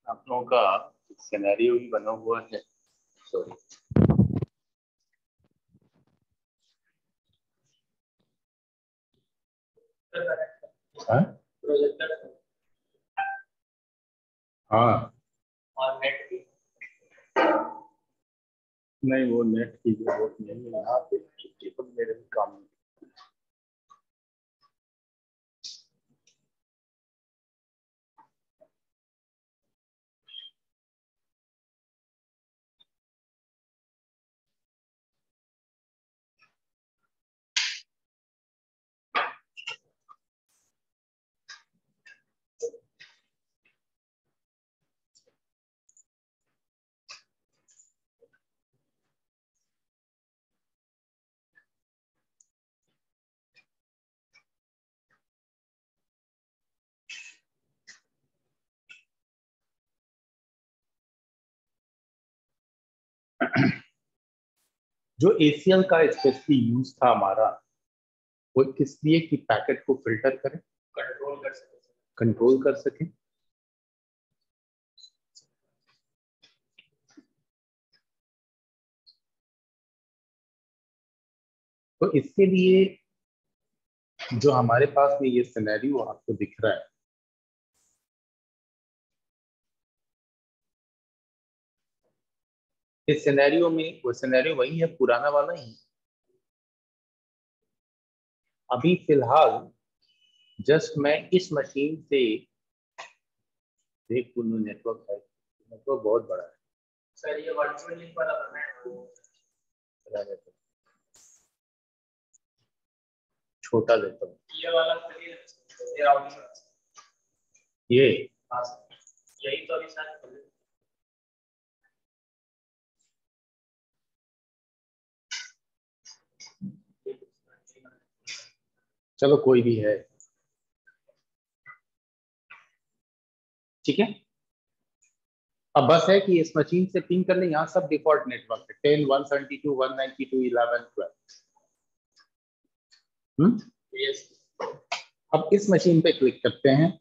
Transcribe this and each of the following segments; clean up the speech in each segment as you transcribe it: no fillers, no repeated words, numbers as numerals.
आप लोगों का सिनेरियो भी बना हुआ है। सॉरी, प्रोजेक्टर हाँ और नेट की नहीं, वो नेट की जरूरत नहीं है यहाँ पे, केबल मेरे भी काम में। जो ACL का स्पेशली यूज था हमारा, वो किस लिए कि पैकेट को फिल्टर करें, कंट्रोल कर सकें। तो इसके लिए जो हमारे पास में ये सिनेरियो आपको दिख रहा है, इस सिनेरियो में वो सिनेरियो वही है, पुराना वाला ही। अभी फिलहाल जस्ट मैं इस मशीन से देख नेटवर्क है, नेटवर्क बहुत बड़ा है सर। ये वर्चुअल लिंक वाला है छोटा लेता हूँ ये वाला ये राउटिंग ये। हाँ सर, यही तो अभी शायद चलो कोई भी है, ठीक है। अब बस है कि इस मशीन से पिंग करने, यहाँ सब डिफॉल्ट नेटवर्क है, 10 172 192 11 12। यस अब इस मशीन पे क्लिक करते हैं।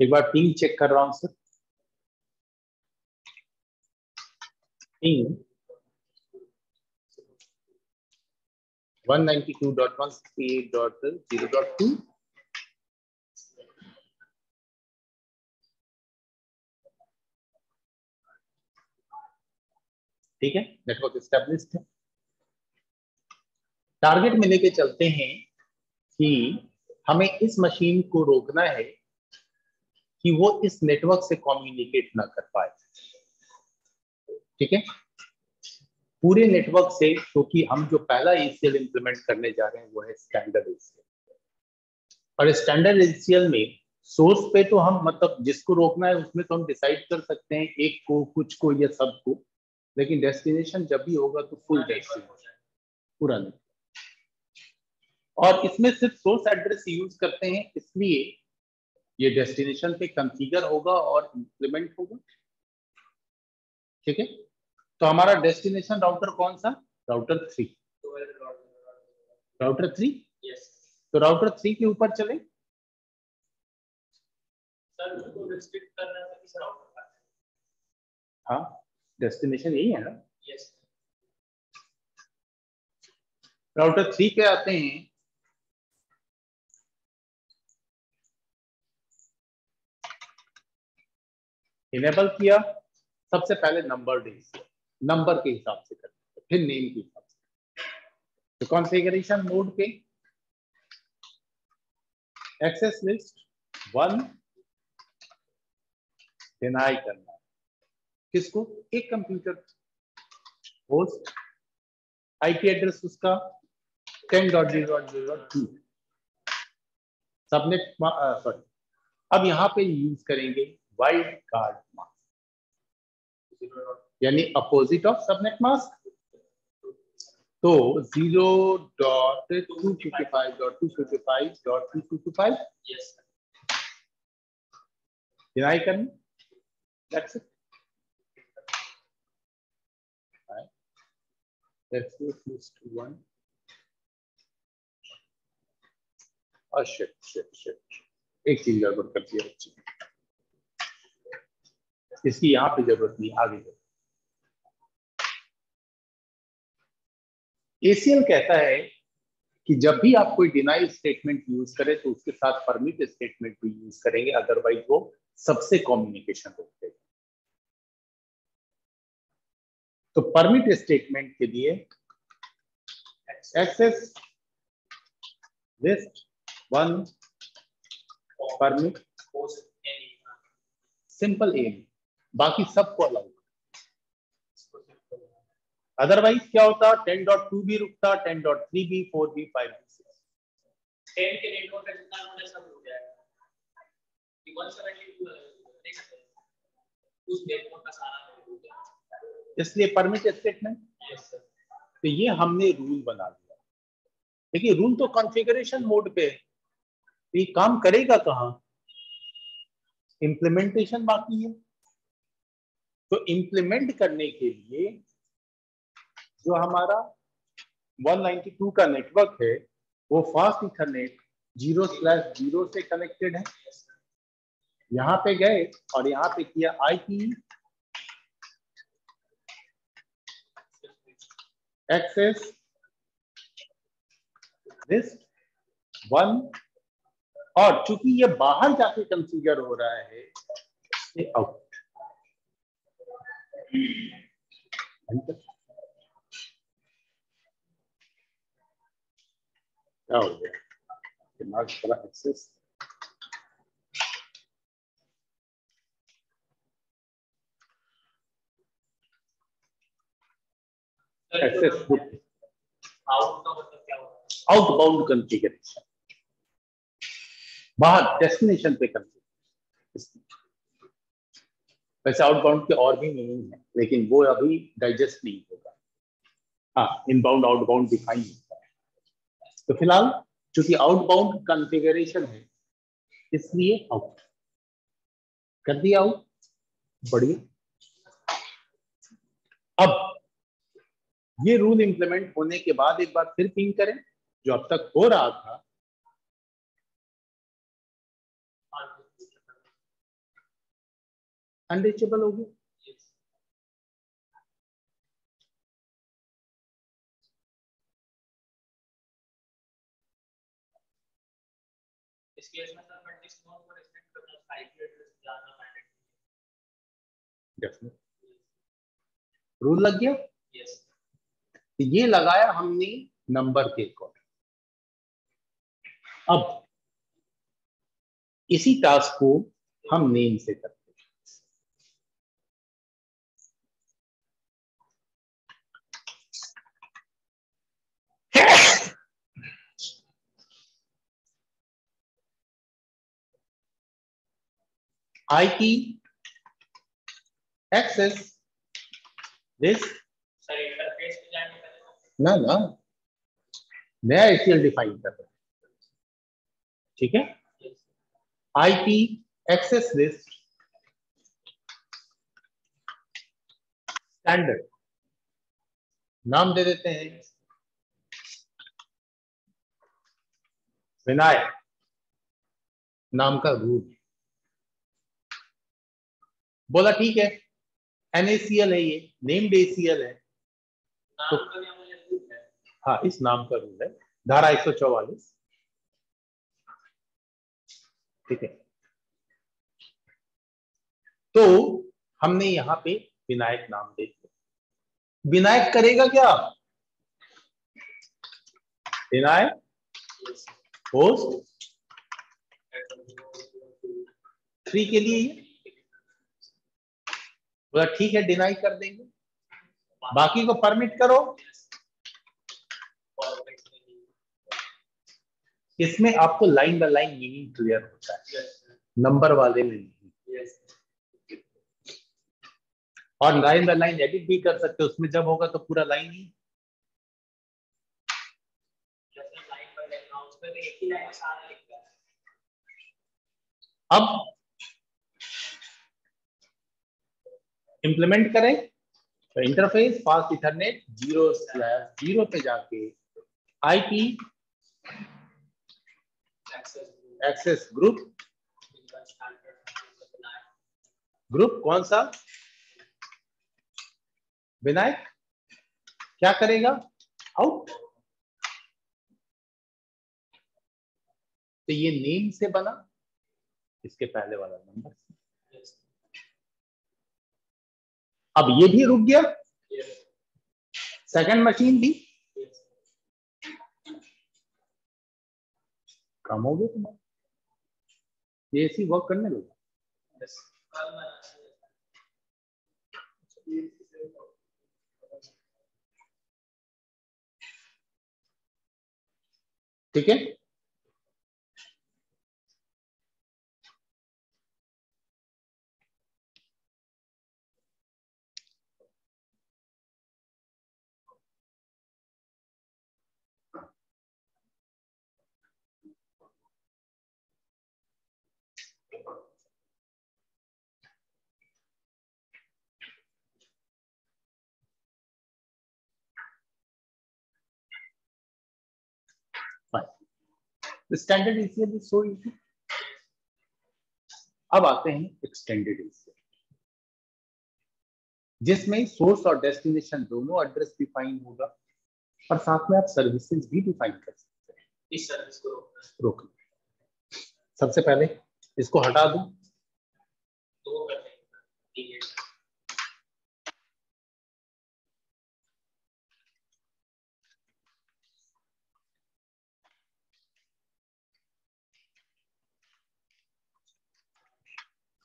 एक बार पिंग चेक कर रहा हूं सर। पिंग 192.168.0.2। ठीक है, नेटवर्क एस्टेब्लिश्ड है। टारगेट में लेके चलते हैं कि हमें इस मशीन को रोकना है कि वो इस नेटवर्क से कम्युनिकेट ना कर पाए। ठीक है, पूरे नेटवर्क से, क्योंकि हम जो पहला ACL इंप्लीमेंट करने जा रहे हैं वो है स्टैंडर्ड ACL। और स्टैंडर्ड ACL में सोर्स पे तो हम मतलब जिसको रोकना है उसमें तो हम डिसाइड कर सकते हैं, एक को, कुछ को या सबको, लेकिन डेस्टिनेशन जब भी होगा तो फुल डेस्टिनेशन पूरा नहीं। और इसमें सिर्फ सोर्स एड्रेस यूज करते हैं, इसलिए ये डेस्टिनेशन पे कॉन्फ़िगर होगा और इंप्लीमेंट होगा। ठीक है, तो हमारा डेस्टिनेशन राउटर कौन सा, राउटर 3। राउटर 3, यस तो राउटर 3 के ऊपर चले। सर, उसको रिस्ट्रिक्ट करना है किस राउटर का? हाँ, डेस्टिनेशन यही है ना। यस राउटर 3 पे आते हैं। इनेबल किया, सबसे पहले नंबर डेज, नंबर के हिसाब से करते हैं, फिर नेम के हिसाब से। तो कॉन्फ़िगरेशन मोड पे एक्सेस लिस्ट 1 डिनाई करना है किसको, एक कंप्यूटर। होस्ट IP एड्रेस उसका 10.0.0.2। सबनेट, सॉरी, अब यहाँ पे यूज करेंगे वाइल्ड कार्ड मास्क, यानी अपोजिट ऑफ सबनेट मास्क। तो 0.255.255.255 यस डिनाई करना, दैट्स इट। list 1 शिट एक चीज गड़बड़ कर दिया बच्चे, इसकी यहाँ पे जरूरत नहीं, आगे जाओ। ACL कहता है कि जब भी आप कोई डिनाई स्टेटमेंट यूज करें तो उसके साथ परमिट स्टेटमेंट भी यूज करेंगे, अदरवाइज वो सबसे कम्युनिकेशन रोक देगा। तो परमिट स्टेटमेंट के लिए access list 1 permit simple M, बाकी सबको अलाउ। अदरवाइज क्या होता, 10.2 भी रुकता, 10.3 भी, 4 भी, 5 भी, 6। 10 के नेटवर्क का जितना हमने सब हो जाएगा, 172 नहीं सकते उस नेटवर्क का सारा हो गया। इसलिए परमिट स्टेटमेंट, तो ये हमने रूल बना दिया। देखिए रूल तो कॉन्फ़िगरेशन मोड पे है, तो ये काम करेगा कहाँ, इम्प्लीमेंटेशन बाकी है। तो इम्प्लीमेंट करने के लिए जो हमारा 192 का नेटवर्क है वो फास्ट इथरनेट 0/0 से कनेक्टेड है। यहां पे गए और यहाँ पे किया IP एक्सेस लिस्ट 1, और चूंकि ये बाहर जाके कंफिगर हो रहा है ये आउट। क्या हो गया, दिमाग थोड़ा एक्सेस आउटबाउंड कॉन्फ़िगरेशन, बाहर डेस्टिनेशन पे कॉन्फ़िगरेशन। वैसे आउटबाउंड के और भी मीनिंग है लेकिन वो अभी डाइजेस्ट नहीं होगा। हाँ, इनबाउंड आउटबाउंड डिफाइन होता है। तो फिलहाल चूंकि आउटबाउंड कॉन्फ़िगरेशन है इसलिए आउट कर दिया, आउट, बढ़िया। अब ये रूल इंप्लीमेंट होने के बाद एक बार फिर पिंग करें, जो अब तक हो रहा था अनरीचेबल हो गया। इस केस में सर कंडीशन को रिस्ट्रिक्ट करना IP एड्रेस जाना मैंडेटरी रूल लग गया। यस, ये लगाया हमने नंबर के अकॉर्डिंग। अब इसी टास्क को हम नेम से करते हैं। IP access list, sir interface पे जाने का ना नया ACL डिफाइन कर रहे हैं, ठीक है। IP एक्सेस लिस्ट स्टैंडर्ड नाम दे देते हैं विनायक, नाम का रूल। बोला ठीक है, NACL है, ये नेम्ड ACL है, तो हाँ इस नाम का रूल है, धारा 144, ठीक है। तो हमने यहाँ पे विनायक नाम दे दिया। विनायक करेगा क्या, विनायक होस्ट 3 के लिए ये बोला ठीक है, डिनाई कर देंगे, बाकी को परमिट करो। इसमें आपको line by line meaning clear होता है, नंबर वाले में नहीं। और लाइन बाय लाइन एडिट भी कर सकते हो, उसमें जब होगा तो पूरा लाइन ही। अब इंप्लीमेंट करें, तो इंटरफेस फास्ट इथरनेट 0/0 पे जाके आईपी एक्सेस ग्रुप कौन सा? विनायक क्या करेगा? आउट। तो ये नेम से बना, इसके पहले वाला नंबर से। अब ये भी रुक गया, सेकंड मशीन भी कम हो गया तुम्हारा, ये ऐसी वर्क करने लगा। ठीक है, standard ECL is so easy. अब आते हैं एक्सटेंडेड ईसीएल, जिसमें सोर्स और डेस्टिनेशन दोनों एड्रेस डिफाइन होगा और साथ में आप सर्विसेज भी डिफाइन कर सकते हैं। इस सर्विस को रोकना, सबसे पहले इसको हटा दूं, दो कर देंगे।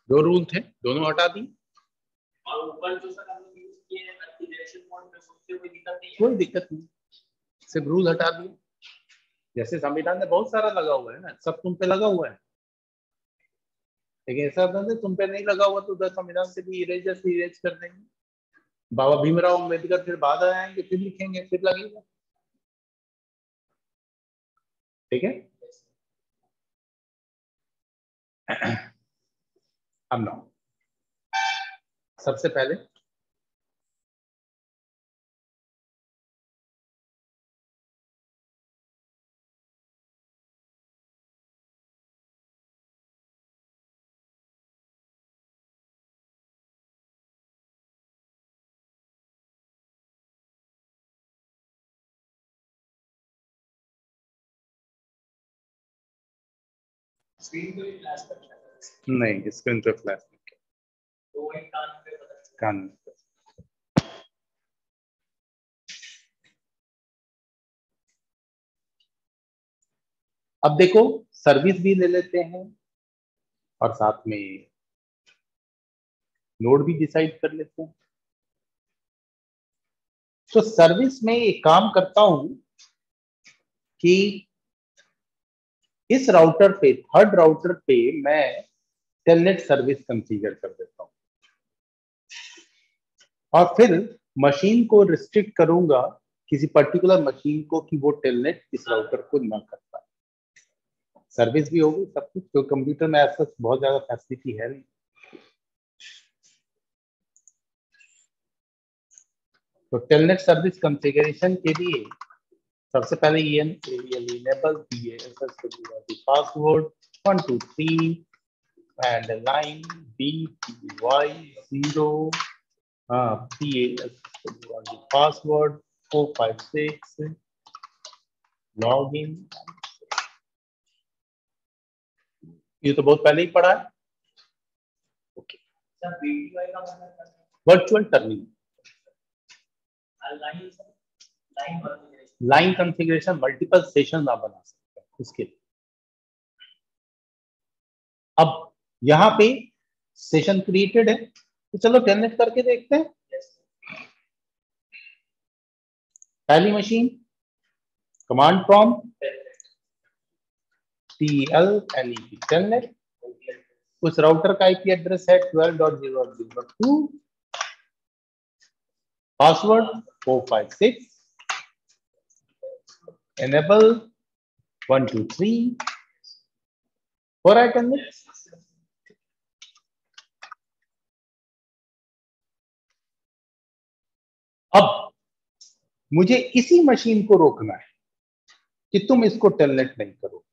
दो रूल थे, दोनों हटा दी। और ऊपर जो सर हम लोग यूज किए हैं कॉन्फ़िगरेशन मोड में, उससे कोई दिक्कत नहीं है? कोई दिक्कत नहीं, सिर्फ रूल हटा दिए। जैसे संविधान में बहुत सारा लगा हुआ है ना, सब तुम पे लगा हुआ है, लेकिन ऐसा होता है तुम पे नहीं लगा हुआ तो उधर संविधान से भी इरेज कर देंगे। बाबा भीमराव अम्बेडकर फिर बाद आएंगे, फिर लिखेंगे, फिर लगेगा। ठीक है, अब ना सबसे पहले स्क्रीन को ही फ्लैश करना है, नहीं, स्क्रीन पे फ्लैश तो वो एक कान पे पता चलता कान। अब देखो, सर्विस भी ले लेते हैं और साथ में लोड भी डिसाइड कर लेते हैं। तो सर्विस में एक काम करता हूं कि इस राउटर पे, थर्ड राउटर पे मैं टेलनेट सर्विस कॉन्फ़िगर कर देता हूं और फिर मशीन को रिस्ट्रिक्ट करूंगा किसी पर्टिकुलर मशीन को कि वो टेलनेट इस राउटर को ना कर पाए। सर्विस भी होगी सब कुछ, तो कंप्यूटर में ऐसा बहुत ज्यादा फैसिलिटी है नहीं। तो टेलनेट सर्विस कॉन्फ़िगरेशन के लिए सबसे पहले enable password 1 2 3 and line BTY0 password 456 login। ये तो बहुत पहले ही पढ़ा है। ओके, है। BTY का मतलब क्या है? Virtual terminal line line configuration, multiple session आप बना सकते हैं उसके लिए। अब यहाँ पे सेशन क्रिएटेड है, तो चलो टेलनेट करके देखते हैं। पहली machine command prompt TLNET telnet, उस राउटर का आईपी एड्रेस है 12.0.0.2, पासवर्ड 456, enable 1 2 3 हो रहा है टेलनेट। अब मुझे इसी मशीन को रोकना है कि तुम इसको टेलनेट नहीं करो।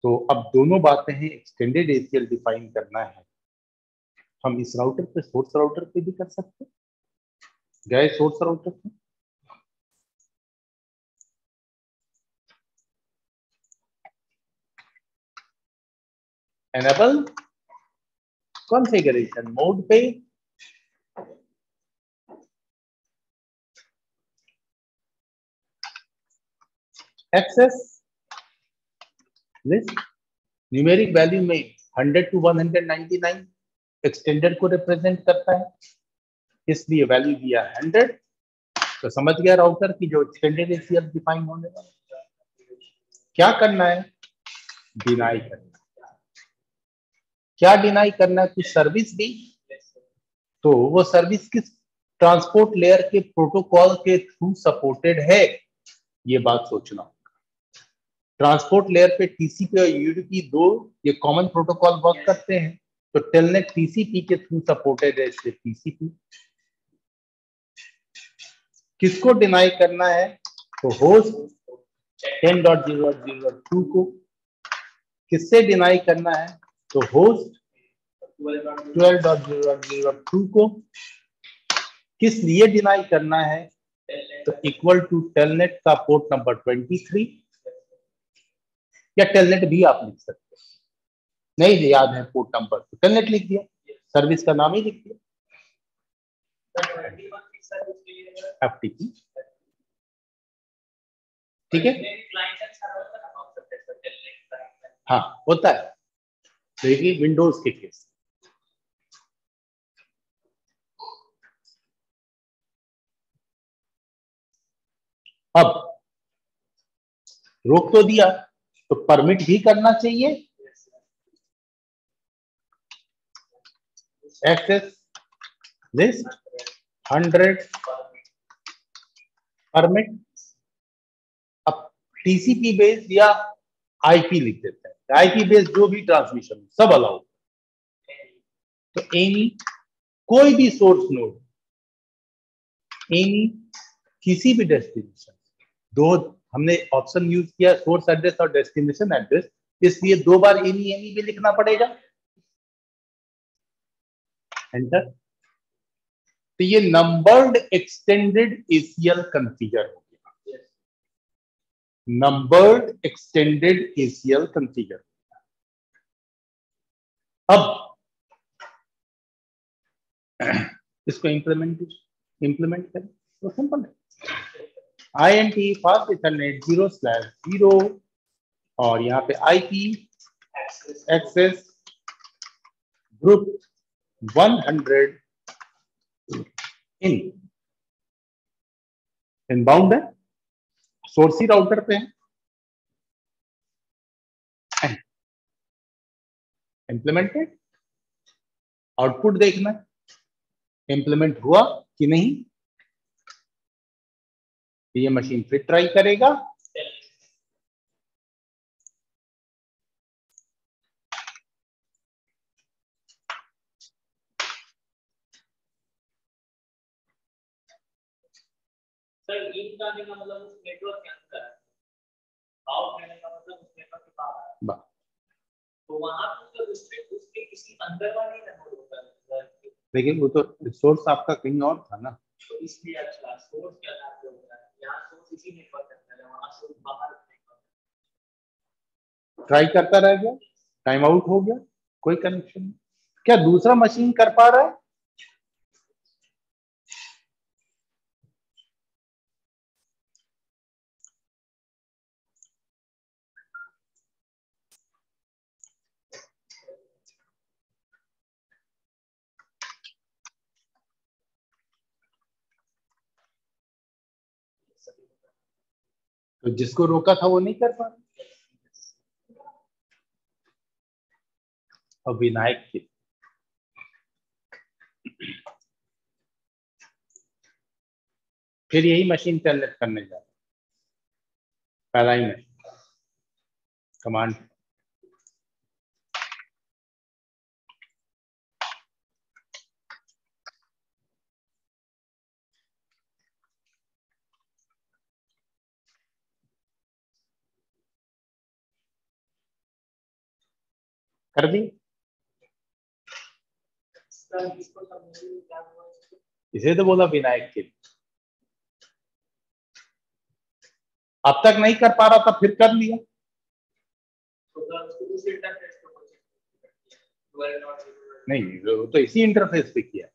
तो अब दोनों बातें हैं, एक्सटेंडेड ACL डिफाइन करना है, हम इस राउटर पे, सोर्स राउटर पे भी कर सकते हैं। गए सोर्स राउटर पे, एनेबल कॉन्फ़िगरेशन मोड पे, एक्सेस लिस्ट, न्यूमेरिक वैल्यू में 100 to 199 एक्सटेंडेड को रिप्रेजेंट करता है, इसलिए वैल्यू दिया 100। तो समझ गया राउटर की जो एक्सटेंडेड ACL डिफाइन होने वाला। क्या करना है? डिनाई करना। क्या डिनाई करना है? कुछ सर्विस दी, तो वो सर्विस किस ट्रांसपोर्ट लेयर के प्रोटोकॉल के थ्रू सपोर्टेड है, ये बात सोचना होगा। ट्रांसपोर्ट लेयर पे TCP और UDP दो ये कॉमन प्रोटोकॉल वर्क करते हैं, तो टेलनेट TCP के थ्रू सपोर्टेड है, इसलिए TCP। किसको डिनाई करना है? तो होस्ट 10.0.0.2 को। किससे डिनाई करना है? तो होस्ट 12.0.0.2 को। किस लिए डिनाई करना है? तो इक्वल टू टेलनेट का पोर्ट नंबर 23, या टेलनेट भी आप लिख सकते हैं, नहीं याद है पोर्ट नंबर तो टेलनेट लिख दिया, सर्विस का नाम ही लिख दिया FTP। ठीक है, हाँ होता है, देखिए विंडोज के केस। अब रोक तो दिया, तो परमिट भी करना चाहिए। Access list 100 permit. अब TCP बेस या IP लिख देते हैं, IP बेस जो भी ट्रांसमिशन सब अलाउ। तो एनी कोई भी सोर्स नोड, एनी किसी भी डेस्टिनेशन, दो हमने ऑप्शन यूज किया, सोर्स एड्रेस और डेस्टिनेशन एड्रेस, इसलिए दो बार एनी एनी भी लिखना पड़ेगा। एंटर। तो ये नंबर्ड एक्सटेंडेड ACL कॉन्फ़िगर हो गया, नंबर्ड एक्सटेंडेड ACL कॉन्फ़िगर। अब इसको इंप्लीमेंट करें तो सिंपल है, INT फास्ट इथरनेट 0/0 और यहाँ पे IP एक्सेस ग्रुप 100 इनबाउंड है, सोर्स ही राउटर पे है। इंप्लीमेंटेड, आउटपुट देखना इंप्लीमेंट हुआ कि नहीं, ये मशीन फिर ट्राई करेगा। सर इन करने का मतलब उस नेटवर्क के अंदर है, आउट करने का मतलब उस नेटवर्क के बाहर है, तो वहां पे तो उसके किसी अंदर वाले नोड होता है। लेकिन वो तो सोर्स आपका कहीं और था ना, तो इसलिए अच्छा सोर्स क्या नाम होता है, यहाँ सोर्स इसी नेटवर्क के अंदर है, वहां सोर्स बाहर नेटवर्क। ट्राई करता रह गया, टाइम आउट हो गया, कोई कनेक्शन नहीं। क्या दूसरा मशीन कर पा रहा है? तो जिसको रोका था वो नहीं कर पा रहा। और विनायक की फिर यही मशीन टेलनेट करने जा रहा, पहला ही में कमांड कर दी। इसे तो बोला विनायक के, अब तक नहीं कर पा रहा था फिर कर लिया। नहीं तो इसी इंटरफेस पे किया।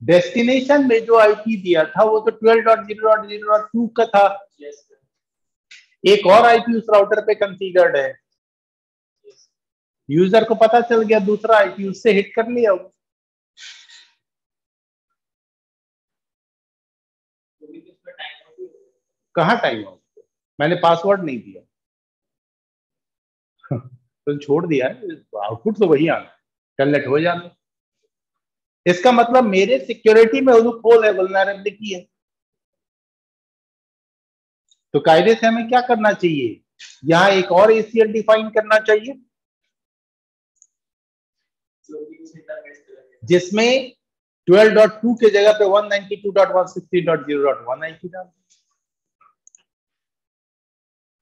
डेस्टिनेशन में जो आईपी दिया था वो तो 12.0.0.2 का था। एक और आईपी उस राउटर पे कॉन्फ़िगर्ड है, यूजर को पता चल गया दूसरा आईपी, उससे हिट कर लिया वो। कहाँ टाइम आउट, मैंने पासवर्ड नहीं दिया तो छोड़ दिया है, आउटपुट तो वही आना, टेलनेट हो जाना। इसका मतलब मेरे सिक्योरिटी में लूपहोल है, वल्नरेबिलिटी है। तो कायदे से हमें क्या करना चाहिए, यहां एक और एसीएल डिफाइन करना चाहिए जिसमें 12.2 के जगह पे 192.168.0.1 आईपी डाल,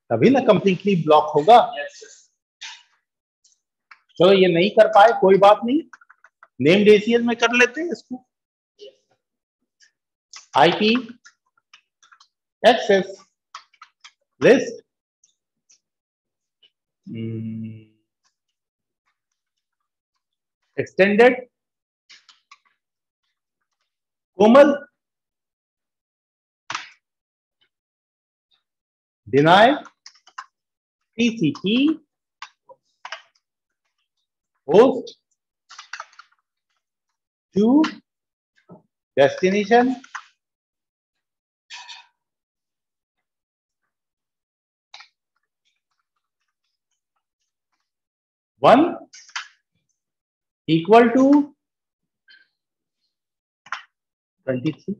तभी ना कंप्लीटली ब्लॉक होगा। चलो ये नहीं कर पाए कोई बात नहीं, नेम्ड एसीएल में कर लेते हैं इसको। आईपी एक्सेस लिस्ट एक्सटेंडेड कोमल deny TCP host to destination one equal to 23।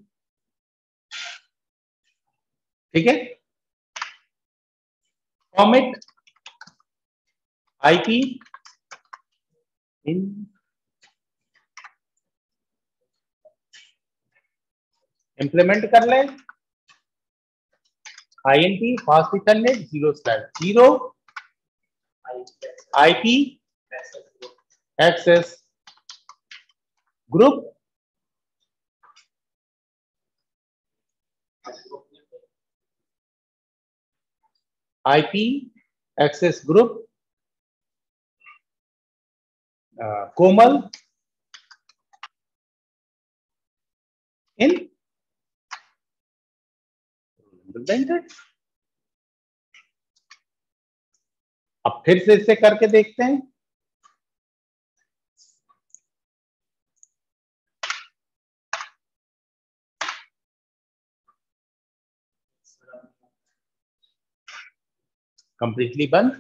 ठीक है, commit IP इन इंप्लीमेंट कर ले, INT fast ethernet 0/0 IP access group IP access group Komal in implemented। अब फिर से इसे करके देखते हैं। कंप्लीटली बंद।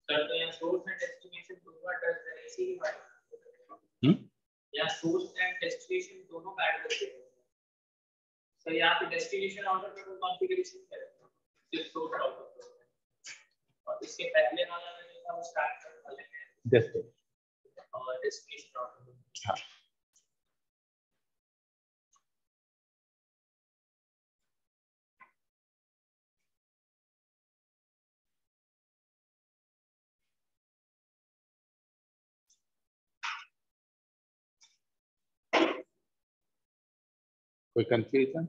सर तो यहाँ सोर्स एंड डेस्टिनेशन दोनों एड्रेस है, इसी की बात या सोर्स एंड डेस्टिनेशन दोनों का एड्रेस है। सर यहाँ पे डेस्टिनेशन राउटर का कोई कॉन्फ़िगरेशन है, सिर्फ सोर्स राउटर, और इसके पहले वाला जो था वो स्टार्ट करने वाले हैं और डेस्टिनेशन राउटर। हाँ कोई कंफ्यूजन?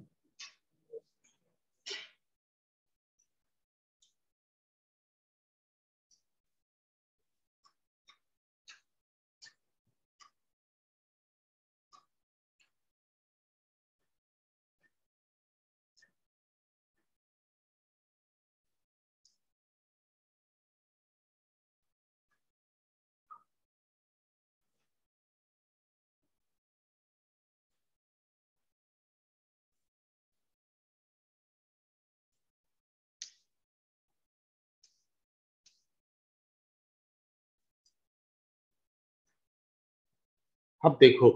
अब देखो,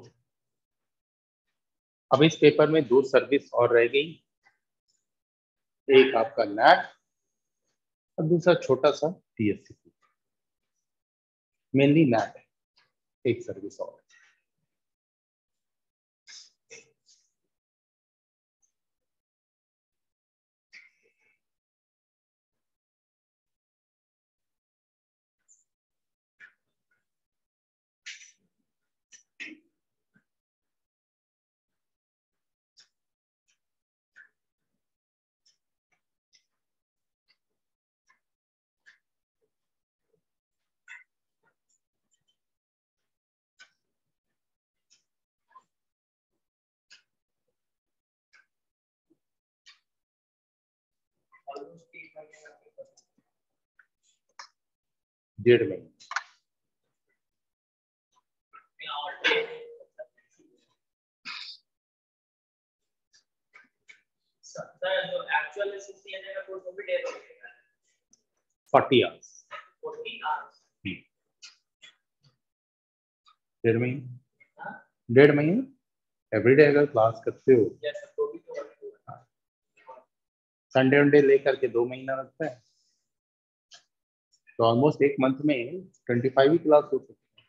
अब इस पेपर में 2 सर्विस और रह गई, एक आपका NAT और दूसरा छोटा सा TSCP। मेनली NAT है, एक सर्विस और। डेढ़ महीने। जो एक्चुअल 40 आवर्स। 40 आवर्स। डेढ़ महीने। डेढ़ महीने एवरीडे अगर क्लास करते हो, संडे वनडे लेकर के 2 महीना लगता है, तो ऑलमोस्ट एक मंथ में 25 ही क्लास हो सकती है।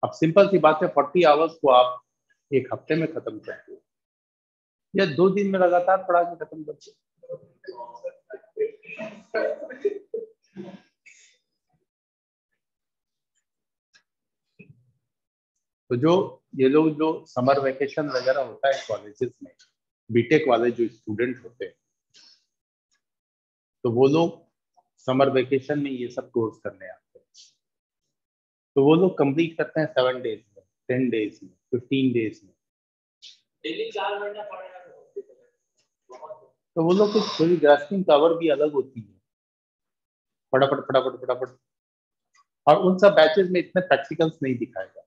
अब सिंपल सी बात है, 40 आवर्स को आप एक हफ्ते में खत्म करते हो या 2 दिन में लगातार पढ़ा के खत्म करते हो। तो जो ये लोग जो समर वेकेशन वगैरह होता है कॉलेजेस में, बीटेक वाले जो स्टूडेंट होते हैं, तो वो लोग समर वेकेशन में ये सब कोर्स करने आते हैं, तो वो लोग कंप्लीट करते हैं 7 डेज में, 10 डेज में, 15 डेज में। डेली 4 घंटा पढ़ना, तो वो लोग की थोड़ी ग्रास्पिंग पावर भी अलग होती है, फटाफट फटाफट फटाफट। और उन सब बैचेस में इतने प्रैक्टिकल्स नहीं दिखाएगा।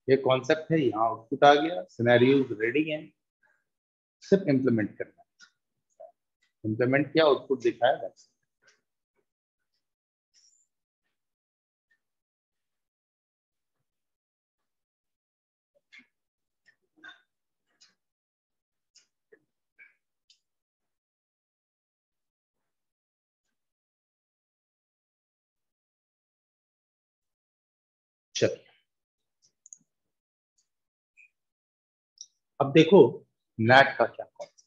ये कॉन्सेप्ट है, यहाँ आउटपुट आ गया, सिनेरियोज रेडी हैं, सिर्फ इम्प्लीमेंट करना है। इम्प्लीमेंट किया, आउटपुट दिखाया, बस। चलिए अब देखो नैट का क्या कॉन्सेप्ट।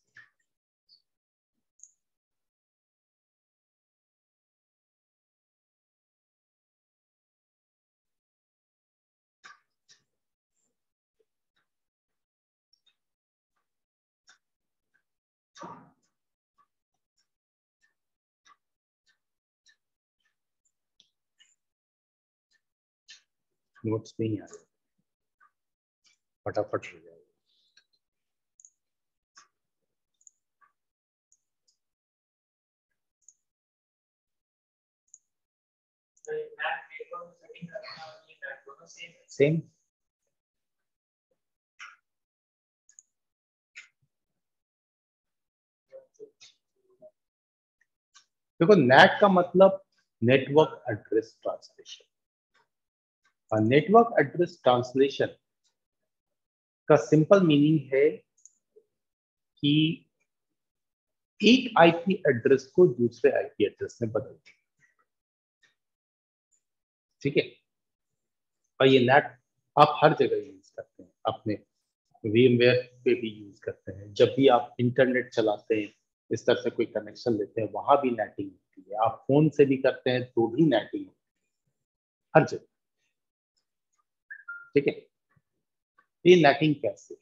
नोट्स नहीं आ रहे, फटाफट हो जाएगा। सेम। देखो नैट का मतलब नेटवर्क एड्रेस ट्रांसलेशन, और नेटवर्क एड्रेस ट्रांसलेशन का सिंपल मीनिंग है कि एक आईपी एड्रेस को दूसरे आईपी एड्रेस में बदल दें, ठीक है। और ये नैट आप हर जगह यूज करते हैं, अपने VMware पे भी यूज करते हैं, जब भी आप इंटरनेट चलाते हैं, इस तरह से कोई कनेक्शन लेते हैं, वहां भी नेटिंग होती है। आप फोन से भी करते हैं तो भी नेटिंग होती है, हर जगह, ठीक है। ये नेटिंग कैसे?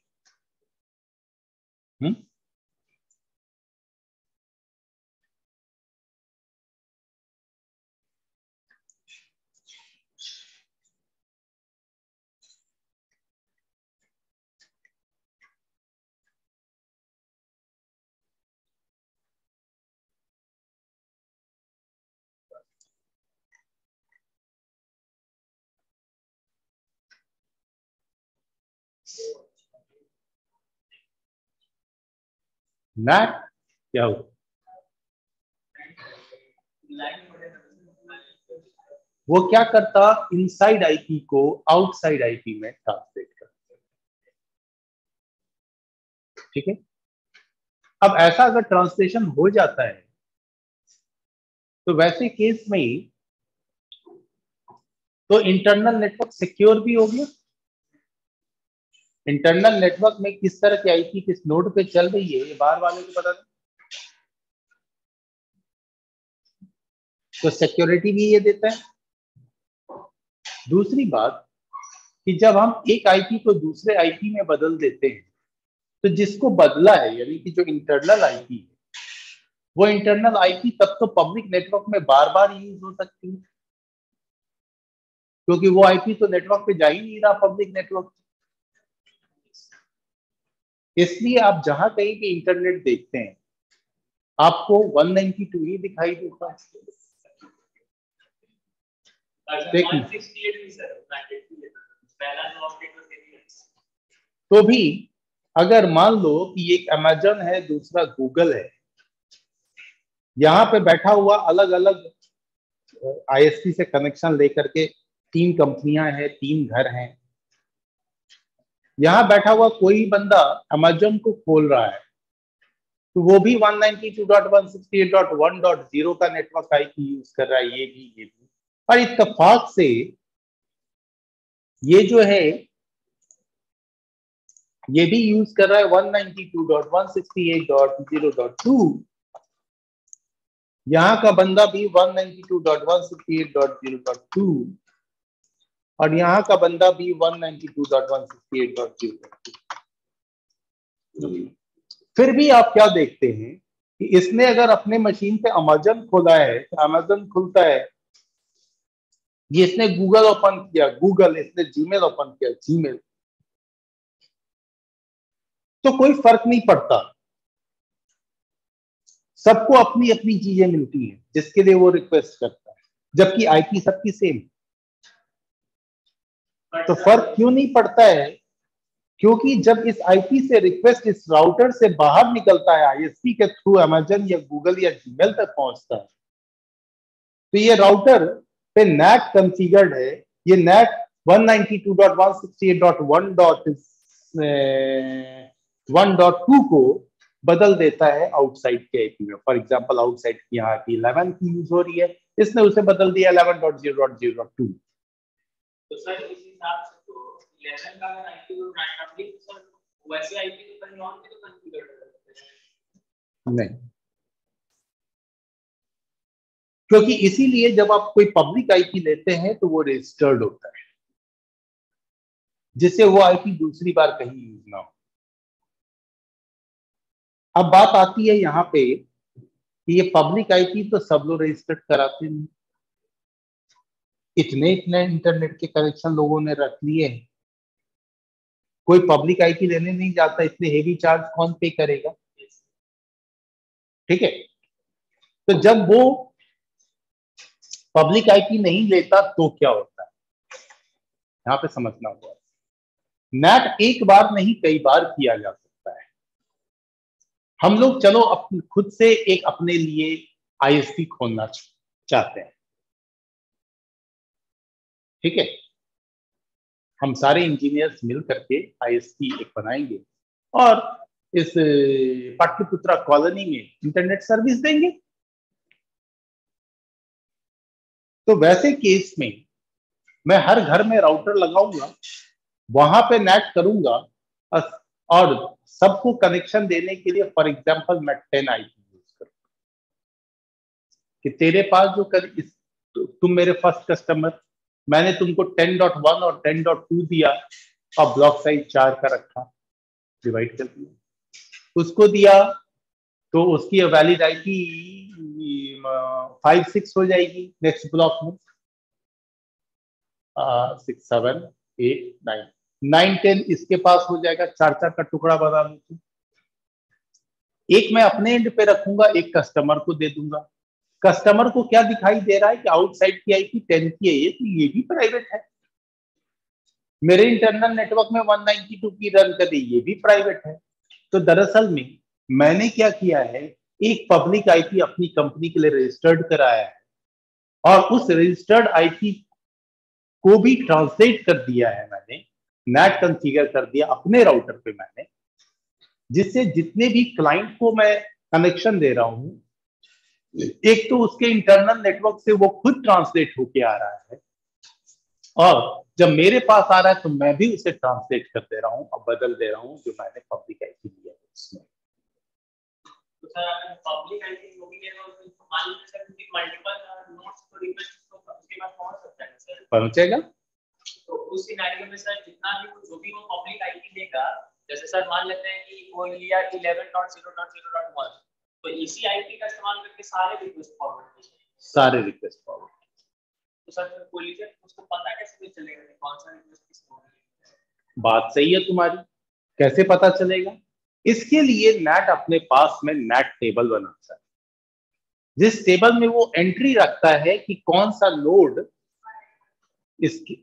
नैट क्या हो, वो क्या करता, इनसाइड आईपी को आउटसाइड आईपी में ट्रांसलेट करता, ठीक है। अब ऐसा अगर ट्रांसलेशन हो जाता है तो वैसे केस में तो इंटरनल नेटवर्क सिक्योर भी हो गया। इंटरनल नेटवर्क में किस तरह की आईपी किस नोड पे चल रही है ये बाहर वाले को पता नहीं, तो सिक्योरिटी भी ये देता है। दूसरी बात कि जब हम एक आईपी को दूसरे आईपी में बदल देते हैं, तो जिसको बदला है यानी कि जो इंटरनल आईपी है, वो इंटरनल आईपी तब तो पब्लिक नेटवर्क में बार बार यूज हो सकती है, क्योंकि वो आईपी तो नेटवर्क पे जा ही नहीं रहा, पब्लिक नेटवर्क। इसलिए आप जहां कहीं भी इंटरनेट देखते हैं आपको 192 ही दिखाई देता है। तो भी अगर मान लो कि एक अमेजन है, दूसरा गूगल है, यहाँ पे बैठा हुआ अलग अलग आईएसपी से कनेक्शन लेकर के 3 कंपनियां हैं, 3 घर हैं, यहाँ बैठा हुआ कोई बंदा अमेजन को खोल रहा है तो वो भी 192.168.1.0 का नेटवर्क आईपी यूज कर रहा है, ये भी। और इत्तेफाक से ये जो है ये भी यूज कर रहा है 192.168.0.2, यहाँ का बंदा भी 192.168.0.2 और यहाँ का बंदा भी 192.168.0.2। फिर भी आप क्या देखते हैं कि इसने अगर अपने मशीन पे अमेजन खोला है तो अमेजन खुलता है, ये इसने गूगल ओपन किया गूगल, इसने जीमेल ओपन किया जीमेल, तो कोई फर्क नहीं पड़ता, सबको अपनी अपनी चीजें मिलती हैं जिसके लिए वो रिक्वेस्ट करता है, जबकि आईपी सबकी सेम। तो फर्क क्यों नहीं पड़ता है? क्योंकि जब इस आईपी से रिक्वेस्ट इस राउटर से बाहर निकलता है, आईएसपी के थ्रू अमेजन या गूगल या जीमेल तक पहुंचता है, तो ये राउटर पे नेट कॉन्फ़िगर्ड है, ये नेट 192.168.1.2 को बदल देता है आउटसाइड के आईपी में। फॉर एग्जांपल आउटसाइड की यहाँ की 11 की यूज हो रही है, इसने उसे बदल दिया 11.0.0.2। तो सर इस हिसाब से तो 11 का अगर आईपी को रैंडमली सर वैसे आईपी को कहीं और भी तो कॉन्फ़िगर कर सकते हैं? नहीं, क्योंकि इसीलिए जब आप कोई पब्लिक आईपी लेते हैं तो वो रजिस्टर्ड होता है, जिससे वो आईपी दूसरी बार कहीं यूज ना हो। अब बात आती है यहाँ पे कि ये पब्लिक आईपी तो सब लोग रजिस्टर्ड कराते नहीं, इतने इंटरनेट के कनेक्शन लोगों ने रख लिए हैं, कोई पब्लिक आईपी लेने नहीं जाता, इतने हेवी चार्ज कौन पे करेगा? ठीक है, तो जब वो पब्लिक आईपी नहीं लेता तो क्या होता है, यहाँ पे समझना होगा। नेट एक बार नहीं कई बार किया जा सकता है। हम लोग चलो खुद से एक अपने लिए आईएसपी खोलना चाहते हैं, ठीक है, हम सारे इंजीनियर्स मिल करके आईएसपी एक बनाएंगे और इस पाटलिपुत्रा कॉलोनी में इंटरनेट सर्विस देंगे। तो वैसे केस में मैं हर घर में राउटर लगाऊंगा, वहां पे नेट करूंगा और सबको कनेक्शन देने के लिए फॉर एग्जांपल मैं 10 आईपी यूज करूंगा कि तेरे पास जो तुम मेरे फर्स्ट कस्टमर, मैंने तुमको 10.1 और 10.2 दिया और ब्लॉक साइज 4 का रखा, डिवाइड कर दिया, उसको दिया तो उसकी वैलिड आईपी 5-6 हो जाएगी, नेक्स्ट ब्लॉक में 6, 7, 8, 9, 9, 10 इसके पास हो जाएगा, 4-4 का टुकड़ा बना लो। एक मैं अपने एंड पे रखूंगा, एक कस्टमर को दे दूंगा। कस्टमर को क्या दिखाई दे रहा है कि आउटसाइड की आईपी 10 की है, ये तो ये भी प्राइवेट है, मेरे इंटरनल नेटवर्क में 192 की रन कर रही, ये भी प्राइवेट है। तो दरअसल में मैंने क्या किया है, एक पब्लिक आईपी अपनी कंपनी के लिए रजिस्टर्ड कराया है और उस रजिस्टर्ड आईपी को भी ट्रांसलेट कर दिया है मैंने, नेट कॉन्फ़िगर कर दिया अपने राउटर पे मैंने, जिससे जितने भी क्लाइंट को मैं कनेक्शन दे रहा हूं, एक तो उसके इंटरनल नेटवर्क से वो खुद ट्रांसलेट होके आ रहा है और जब मेरे पास आ रहा है तो मैं भी उसे ट्रांसलेट कर दे रहा हूं और बदल दे रहा हूं जो मैंने पब्लिक आईपी दिया है उसमें। तो सर अगर पब्लिक आईपी जो भी है तो मान लीजिए सर कि मल्टीपल नोड्स को रिक्वेस्ट तो उसके बाद पहुंच सकता है सर, पहुंचेगा। तो उस सिनेरियो में सर जितना भी जो भी वो पब्लिक आईपी देगा, जैसे सर मान लेते हैं कि वो लिया 11.0.0.1, तो इसी आईपी का इस्तेमाल करके सारे रिक्वेस्ट फॉरवर्ड तो सर कोलिजन उसको पता कैसे चलेगा कि कौन सा रिक्वेस्ट किसको हो रहा है? बात सही है तुम्हारी, कैसे पता चलेगा? इसके लिए नेट अपने पास में नेट टेबल बनाता है, जिस टेबल में वो एंट्री रखता है कि कौन सा लोड इसकी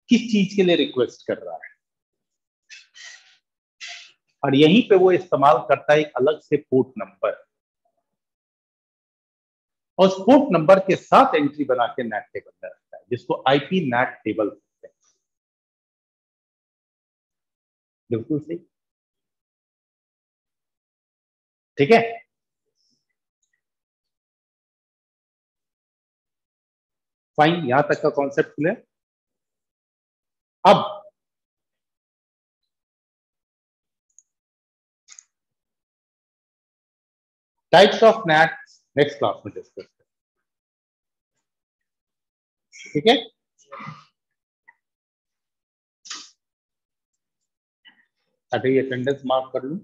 किस चीज के लिए रिक्वेस्ट कर रहा है, और यहीं पे वो इस्तेमाल करता है एक अलग से पोर्ट नंबर, और उस पोर्ट नंबर के साथ एंट्री बना के नेट टेबल में रखता है, जिसको आईपी नेट टेबल कहते हैं। बिल्कुल सही, ठीक है। फाइन, यहां तक का कॉन्सेप्ट क्लियर। अब types of net next class में डिस्कस करें, ठीक है। अभी अटेंडेंस मार्क कर लूं।